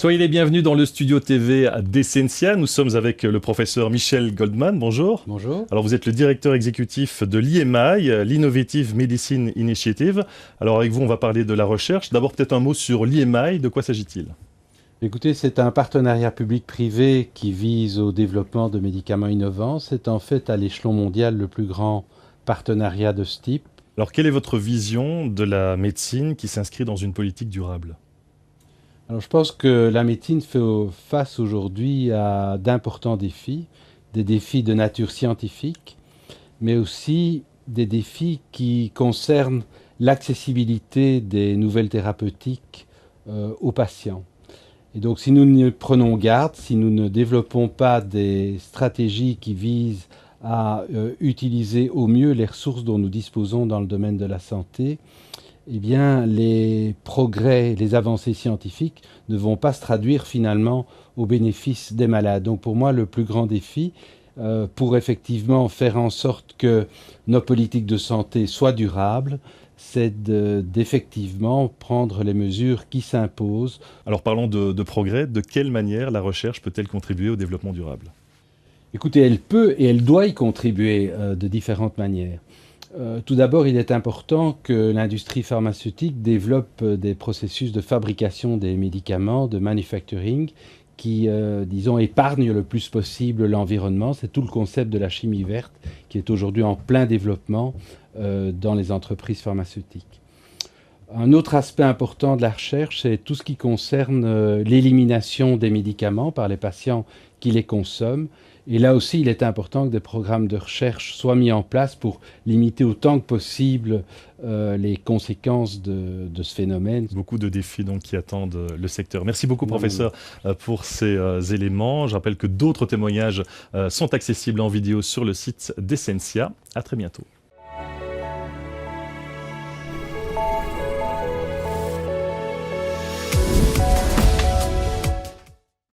Soyez les bienvenus dans le studio TV d'Essentia. Nous sommes avec le professeur Michel Goldman. Bonjour. Bonjour. Alors vous êtes le directeur exécutif de l'IMI, l'Innovative Medicine Initiative. Alors avec vous, on va parler de la recherche. D'abord peut-être un mot sur l'IMI. De quoi s'agit-il ? Écoutez, c'est un partenariat public-privé qui vise au développement de médicaments innovants. C'est en fait à l'échelon mondial le plus grand partenariat de ce type. Alors quelle est votre vision de la médecine qui s'inscrit dans une politique durable ? Alors, je pense que la médecine fait face aujourd'hui à d'importants défis, des défis de nature scientifique, mais aussi des défis qui concernent l'accessibilité des nouvelles thérapeutiques aux patients. Et donc, si nous ne prenons garde, si nous ne développons pas des stratégies qui visent à utiliser au mieux les ressources dont nous disposons dans le domaine de la santé, eh bien, les progrès, les avancées scientifiques ne vont pas se traduire finalement au bénéfice des malades. Donc pour moi, le plus grand défi, pour effectivement faire en sorte que nos politiques de santé soient durables, c'est d'effectivement prendre les mesures qui s'imposent. Alors parlons de progrès. De quelle manière la recherche peut-elle contribuer au développement durable ? Écoutez, elle peut et elle doit y contribuer de différentes manières. Tout d'abord, il est important que l'industrie pharmaceutique développe des processus de fabrication des médicaments, de manufacturing, qui, disons, épargnent le plus possible l'environnement. C'est tout le concept de la chimie verte qui est aujourd'hui en plein développement dans les entreprises pharmaceutiques. Un autre aspect important de la recherche, c'est tout ce qui concerne l'élimination des médicaments par les patients qui les consomment. Et là aussi, il est important que des programmes de recherche soient mis en place pour limiter autant que possible les conséquences de ce phénomène. Beaucoup de défis donc, qui attendent le secteur. Merci beaucoup, professeur, pour ces éléments. Je rappelle que d'autres témoignages sont accessibles en vidéo sur le site d'Essentia. À très bientôt.